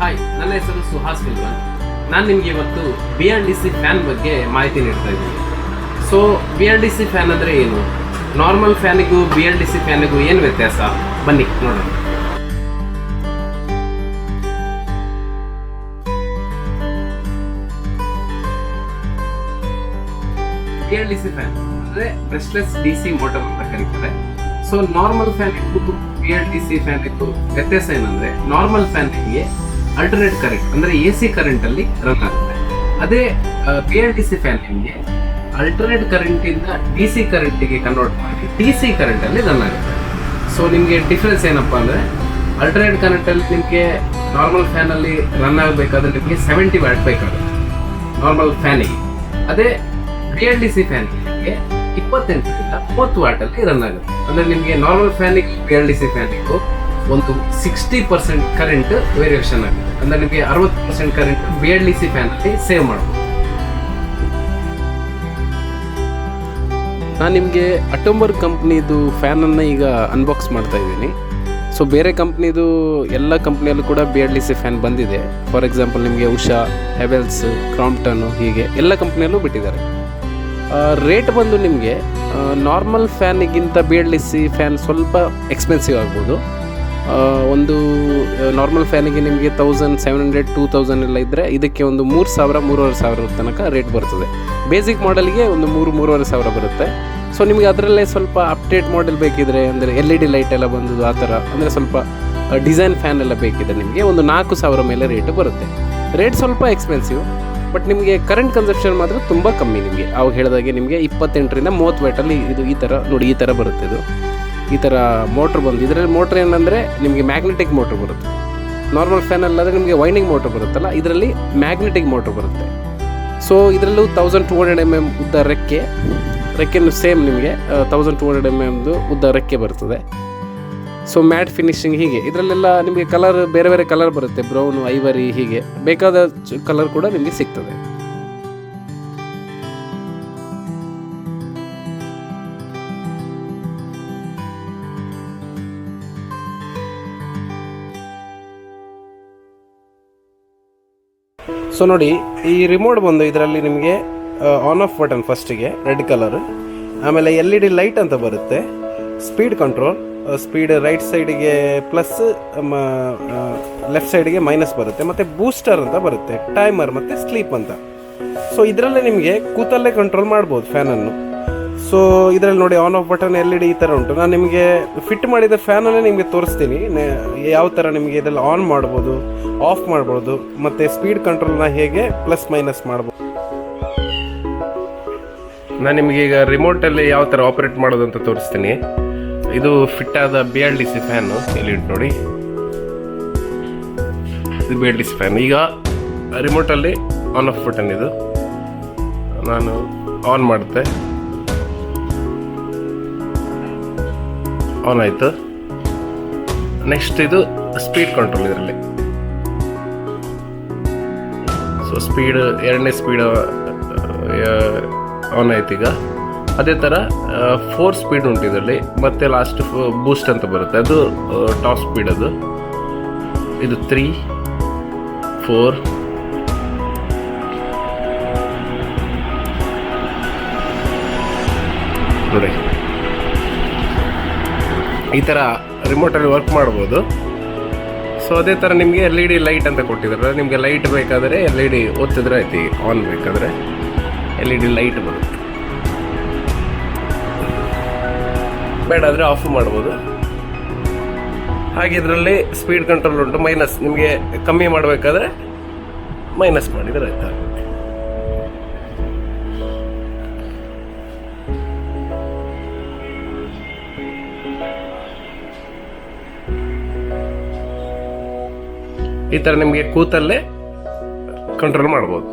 Hi, ನನ್ನ ಹೆಸರು ಸುಹಾಸ್ ವಿಲ್ವನ್. ನಾನು ನಿಮಗೆ ಇವತ್ತು BLDC ಫ್ಯಾನ್ ಬಗ್ಗೆ ಮಾಹಿತಿ ನೀಡ್ತಾ ಇದ್ದೀನಿ. ಸೊ BLDC ಫ್ಯಾನ್ ಅಂದರೆ ಏನು, ನಾರ್ಮಲ್ ಫ್ಯಾನಿಗೂ BLDC ಫ್ಯಾನಿಗೂ ಏನು ವ್ಯತ್ಯಾಸ, ಬನ್ನಿ ನೋಡೋಣ. BLDC ಫ್ಯಾನ್ ಅಂದರೆ ಬ್ರಷ್ಲೆಸ್ DC ಮೋಟರ್ ಅಂತ ಕರೀತಾರೆ. ಸೊ ನಾರ್ಮಲ್ ಫ್ಯಾನಿಗೂ BLDC ಫ್ಯಾನಿಗೂ ವ್ಯತ್ಯಾಸ ಏನಂದರೆ, ನಾರ್ಮಲ್ ಫ್ಯಾನಿಗೆ ಅಲ್ಟರ್ನೇಟ್ ಕರೆಂಟ್ ಅಂದರೆ AC ಕರೆಂಟಲ್ಲಿ ರನ್ ಆಗುತ್ತೆ. ಅದೇ BLDC ಫ್ಯಾನ್ ನಿಮಗೆ ಅಲ್ಟರ್ನೇಟ್ ಕರೆಂಟಿಂದ DC ಕರೆಂಟಿಗೆ ಕನ್ವರ್ಟ್ ಮಾಡಿ DC ಕರೆಂಟಲ್ಲಿ ರನ್ ಆಗುತ್ತೆ. ಸೊ ನಿಮಗೆ ಡಿಫ್ರೆನ್ಸ್ ಏನಪ್ಪ ಅಂದರೆ, ಅಲ್ಟರ್ನೇಟ್ ಕರೆಂಟಲ್ಲಿ ನಿಮಗೆ ನಾರ್ಮಲ್ ಫ್ಯಾನಲ್ಲಿ ರನ್ ಆಗಬೇಕಾದ್ರೆ ನಿಮಗೆ 70 ವ್ಯಾಟ್ ಬೇಕಾಗುತ್ತೆ ನಾರ್ಮಲ್ ಫ್ಯಾನಿಗೆ. ಅದೇ BLDC ಫ್ಯಾನಿಗೆ ನಿಮಗೆ 28ರಿಂದ 30 ವ್ಯಾಟಲ್ಲಿ ರನ್ ಆಗುತ್ತೆ. ಅಂದರೆ ನಿಮಗೆ ನಾರ್ಮಲ್ ಫ್ಯಾನಿಗೆ BLDC ಫ್ಯಾನಿಗೂ ಒಂದು 60% ಕರೆಂಟ್ ವೇರಿಯೇಷನ್ ಆಗುತ್ತೆ. ಅಂದರೆ ನಿಮಗೆ 60% ಕರೆಂಟ್ BLDC ಫ್ಯಾನಲ್ಲಿ ಸೇವ್ ಮಾಡ್ಬೋದು. ನಾನು ನಿಮಗೆ ಅಟೋಮರ್ ಕಂಪ್ನಿದು ಫ್ಯಾನನ್ನು ಈಗ ಅನ್ಬಾಕ್ಸ್ ಮಾಡ್ತಾ ಇದ್ದೀನಿ. ಸೊ ಬೇರೆ ಕಂಪ್ನಿದು ಎಲ್ಲ ಕಂಪ್ನಿಯಲ್ಲೂ ಕೂಡ BLDC ಫ್ಯಾನ್ ಬಂದಿದೆ. ಫಾರ್ ಎಕ್ಸಾಂಪಲ್ ನಿಮಗೆ ಉಷಾ, ಹೆವೆಲ್ಸ್, ಕ್ರಾಂಪ್ಟನ್ನು ಹೀಗೆ ಎಲ್ಲ ಕಂಪ್ನಿಯಲ್ಲೂ ಬಿಟ್ಟಿದ್ದಾರೆ. ರೇಟ್ ಬಂದು ನಿಮಗೆ ನಾರ್ಮಲ್ ಫ್ಯಾನಿಗಿಂತ BLDC ಫ್ಯಾನ್ ಸ್ವಲ್ಪ ಎಕ್ಸ್ಪೆನ್ಸಿವ್ ಆಗ್ಬೋದು. ಒಂದು ನಾರ್ಮಲ್ ಫ್ಯಾನಿಗೆ ನಿಮಗೆ 1700 2000 ಎಲ್ಲ ಇದ್ದರೆ, ಇದಕ್ಕೆ ಒಂದು 3000-3500 ತನಕ ರೇಟ್ ಬರ್ತದೆ. ಬೇಸಿಕ್ ಮಾಡೆಲ್ಗೆ ಒಂದು 3-3,500 ಬರುತ್ತೆ. ಸೊ ನಿಮಗೆ ಅದರಲ್ಲೇ ಸ್ವಲ್ಪ ಅಪ್ಡೇಟ್ ಮಾಡೆಲ್ ಬೇಕಿದ್ರೆ, ಅಂದರೆ LED ಲೈಟ್ ಎಲ್ಲ ಬಂದದ್ದು ಆ ಥರ, ಅಂದರೆ ಸ್ವಲ್ಪ ಡಿಸೈನ್ ಫ್ಯಾನ್ ಎಲ್ಲ ಬೇಕಿದ್ರೆ ನಿಮಗೆ ಒಂದು 4000 ಮೇಲೆ ರೇಟ್ ಬರುತ್ತೆ. ರೇಟ್ ಸ್ವಲ್ಪ ಎಕ್ಸ್ಪೆನ್ಸಿವ್, ಬಟ್ ನಿಮಗೆ ಕರೆಂಟ್ ಕನ್ಸಪ್ಷನ್ ಮಾತ್ರ ತುಂಬ ಕಮ್ಮಿ. ನಿಮಗೆ ಅವಾಗ ಹೇಳಿದಾಗೆ ನಿಮಗೆ 28ರಿಂದ 30 ವ್ಯಾಟಲ್ಲಿ ಇದು ಈ ಥರ ನೋಡಿ, ಈ ಥರ ಬರುತ್ತೆ. ಇದು ಈ ಥರ ಮೋಟ್ರ್ ಬಂದು, ಇದರಲ್ಲಿ ಮೋಟ್ರ್ ಏನಂದರೆ ನಿಮಗೆ ಮ್ಯಾಗ್ನೆಟಿಕ್ ಮೋಟ್ರ್ ಬರುತ್ತೆ. ನಾರ್ಮಲ್ ಫ್ಯಾನಲ್ಲಾದರೆ ನಿಮಗೆ ವೈಂಡಿಂಗ್ ಮೋಟ್ರ್ ಬರುತ್ತಲ್ಲ, ಇದರಲ್ಲಿ ಮ್ಯಾಗ್ನೆಟಿಕ್ ಮೋಟ್ರ್ ಬರುತ್ತೆ. ಸೊ ಇದರಲ್ಲೂ 1200 mm ಉದ್ದ ರೆಕ್ಕೆನೂ ಸೇಮ್ ನಿಮಗೆ 1200 mm ಉದ್ದ ರೆಕ್ಕೆ ಬರ್ತದೆ. ಸೊ ಮ್ಯಾಟ್ ಫಿನಿಶಿಂಗ್ ಹೀಗೆ ಇದರಲ್ಲೆಲ್ಲ ನಿಮಗೆ ಕಲರ್ ಬೇರೆ ಬೇರೆ ಕಲರ್ ಬರುತ್ತೆ, ಬ್ರೌನು, ಐವರಿ, ಹೀಗೆ ಬೇಕಾದ ಕಲರ್ ಕೂಡ ನಿಮಗೆ ಸಿಗ್ತದೆ. ಸೊ ನೋಡಿ, ಈ ರಿಮೋಟ್ ಬಂದು ಇದರಲ್ಲಿ ನಿಮಗೆ ಆನ್ ಆಫ್ ಬಟನ್ ಫಸ್ಟಿಗೆ ರೆಡ್ ಕಲರ್, ಆಮೇಲೆ LED ಲೈಟ್ ಅಂತ ಬರುತ್ತೆ, ಸ್ಪೀಡ್ ಕಂಟ್ರೋಲ್, ಸ್ಪೀಡ್ ರೈಟ್ ಸೈಡಿಗೆ ಪ್ಲಸ್, ಲೆಫ್ಟ್ ಸೈಡಿಗೆ ಮೈನಸ್ ಬರುತ್ತೆ, ಮತ್ತು ಬೂಸ್ಟರ್ ಅಂತ ಬರುತ್ತೆ, ಟೈಮರ್ ಮತ್ತು ಸ್ಲೀಪ್ ಅಂತ. ಸೊ ಇದರಲ್ಲೇ ನಿಮಗೆ ಕೂತಲ್ಲೇ ಕಂಟ್ರೋಲ್ ಮಾಡ್ಬೋದು ಫ್ಯಾನನ್ನು. ಸೊ ಇದರಲ್ಲಿ ನೋಡಿ ಆನ್ ಆಫ್ ಬಟನ್ LED ಈ ಥರ ಉಂಟು. ನಾನು ನಿಮಗೆ ಫಿಟ್ ಮಾಡಿದ ಫ್ಯಾನನ್ನೇ ನಿಮಗೆ ತೋರಿಸ್ತೀನಿ ಯಾವ ಥರ ನಿಮಗೆ ಇದೆಲ್ಲ ಆನ್ ಮಾಡ್ಬೋದು, ಆಫ್ ಮಾಡ್ಬೋದು, ಮತ್ತು ಸ್ಪೀಡ್ ಕಂಟ್ರೋಲ್ನ ಹೇಗೆ ಪ್ಲಸ್ ಮೈನಸ್ ಮಾಡ್ಬೋದು. ನಾನು ನಿಮಗೆ ಈಗ ರಿಮೋಟಲ್ಲಿ ಯಾವ ಥರ ಆಪರೇಟ್ ಮಾಡೋದು ಅಂತ ತೋರಿಸ್ತೀನಿ. ಇದು ಫಿಟ್ ಆದ BLDC ಫ್ಯಾನು, ಇಲ್ಲಿ ನೋಡಿ, ಇದು BLDC ಫ್ಯಾನ್. ಈಗ ರಿಮೋಟಲ್ಲಿ ಆನ್ ಆಫ್ ಬಟನ್, ಇದು ನಾನು ಆನ್ ಮಾಡುತ್ತೆ, ಆನ್ ಆಯಿತು. ನೆಕ್ಸ್ಟ್ ಇದು ಸ್ಪೀಡ್ ಕಂಟ್ರೋಲ್, ಇದರಲ್ಲಿ ಸೊ ಸ್ಪೀಡ್, ಎರಡನೇ ಸ್ಪೀಡ್ ಆನ್ ಆಯ್ತು. ಈಗ ಅದೇ ಥರ 4 ಸ್ಪೀಡ್ ಉಂಟು ಇದರಲ್ಲಿ, ಮತ್ತು ಲಾಸ್ಟ್ ಬೂಸ್ಟ್ ಅಂತ ಬರುತ್ತೆ, ಅದು ಟಾಪ್ ಸ್ಪೀಡ್. ಅದು ಇದು 3, 4, ನೋಡಿ ಈ ಥರ ರಿಮೋಟಲ್ಲಿ ವರ್ಕ್ ಮಾಡ್ಬೋದು. ಸೊ ಅದೇ ಥರ ನಿಮಗೆ LED ಲೈಟ್ ಅಂತ ಕೊಟ್ಟಿದ್ದಾರೆ. ನಿಮಗೆ ಲೈಟ್ ಬೇಕಾದರೆ LED ಒತ್ತಿದ್ರೆ ಆಯ್ತು, ಆನ್ ಬೇಕಾದರೆ LED ಲೈಟ್ ಬರುತ್ತೆ, ಬೇಡ ಆದರೆ ಆಫ್ ಮಾಡ್ಬೋದು. ಹಾಗೆ ಇದರಲ್ಲಿ ಸ್ಪೀಡ್ ಕಂಟ್ರೋಲ್ ಉಂಟು, ಮೈನಸ್ ನಿಮಗೆ ಕಮ್ಮಿ ಮಾಡಬೇಕಾದ್ರೆ ಮೈನಸ್ ಮಾಡಿದರೆ ಆಯ್ತು. ಈ ಥರ ನಿಮಗೆ ಕೂತಲ್ಲೇ ಕಂಟ್ರೋಲ್ ಮಾಡ್ಬೋದು.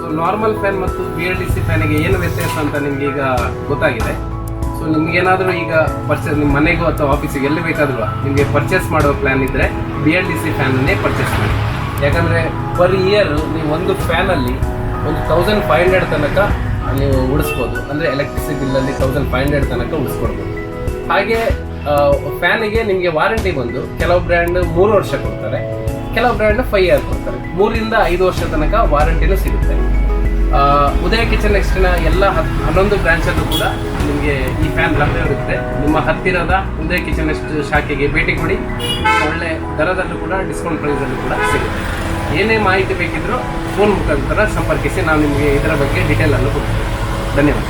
ಸೊ ನಾರ್ಮಲ್ ಫ್ಯಾನ್ ಮತ್ತು BLDC ಫ್ಯಾನಿಗೆ ಏನು ವ್ಯತ್ಯಾಸ ಅಂತ ನಿಮ್ಗೆ ಈಗ ಗೊತ್ತಾಗಿದೆ. ಸೊ ನಿಮ್ಗೇನಾದರೂ ಈಗ ಪರ್ಚೇಸ್ ನಿಮ್ಮ ಮನೆಗೂ ಅಥವಾ ಆಫೀಸಿಗೆ ಎಲ್ಲಿ ಬೇಕಾದರೂ ನಿಮಗೆ ಪರ್ಚೇಸ್ ಮಾಡೋ ಪ್ಲ್ಯಾನ್ ಇದ್ದರೆ BLDC ಫ್ಯಾನನ್ನೇ ಪರ್ಚೇಸ್ ಮಾಡಿ. ಯಾಕಂದರೆ ಪರ್ ಇಯರ್ ನೀವು ಒಂದು ಫ್ಯಾನಲ್ಲಿ ಒಂದು 1500 ತನಕ ನೀವು ಉಳಿಸ್ಬೋದು. ಅಂದರೆ ಎಲೆಕ್ಟ್ರಿಸಿಟಿ ಬಿಲ್ಲಲ್ಲಿ 1500 ತನಕ ಉಳಿಸ್ಕೊಡ್ಬೋದು. ಹಾಗೆ ಫ್ಯಾನಿಗೆ ನಿಮಗೆ ವಾರಂಟಿ ಬಂದು ಕೆಲವು ಬ್ರ್ಯಾಂಡ್ 3 ವರ್ಷ ಕೊಡ್ತಾರೆ, ಕೆಲವು ಬ್ರ್ಯಾಂಡ್ 5 ಇಯರ್ ಕೊಡ್ತಾರೆ. 3 ರಿಂದ 5 ವರ್ಷ ತನಕ ವಾರಂಟಿನೂ ಸಿಗುತ್ತೆ. ಉದಯ ಕಿಚನ್ ನೆಕ್ಸ್ಟಿನ ಎಲ್ಲ 11 ಬ್ರಾಂಚಲ್ಲೂ ಕೂಡ ನಿಮಗೆ ಈ ಫ್ಯಾನ್ ಲಭ್ಯವಿರುತ್ತೆ. ನಿಮ್ಮ ಹತ್ತಿರದ ಉದಯ ಕಿಚನ್ ನೆಕ್ಸ್ಟ್ ಶಾಖೆಗೆ ಭೇಟಿ ಕೊಡಿ. ಒಳ್ಳೆ ದರದಲ್ಲೂ ಕೂಡ ಡಿಸ್ಕೌಂಟ್ ಪ್ರೈಸಲ್ಲೂ ಕೂಡ ಸಿಗುತ್ತೆ. ಏನೇ ಮಾಹಿತಿ ಬೇಕಿದ್ರೂ ಫೋನ್ ಮುಖಾಂತರ ಸಂಪರ್ಕಿಸಿ, ನಾವು ನಿಮಗೆ ಇದರ ಬಗ್ಗೆ ಡೀಟೇಲನ್ನು ಕೊಡ್ತೀವಿ. ಧನ್ಯವಾದ.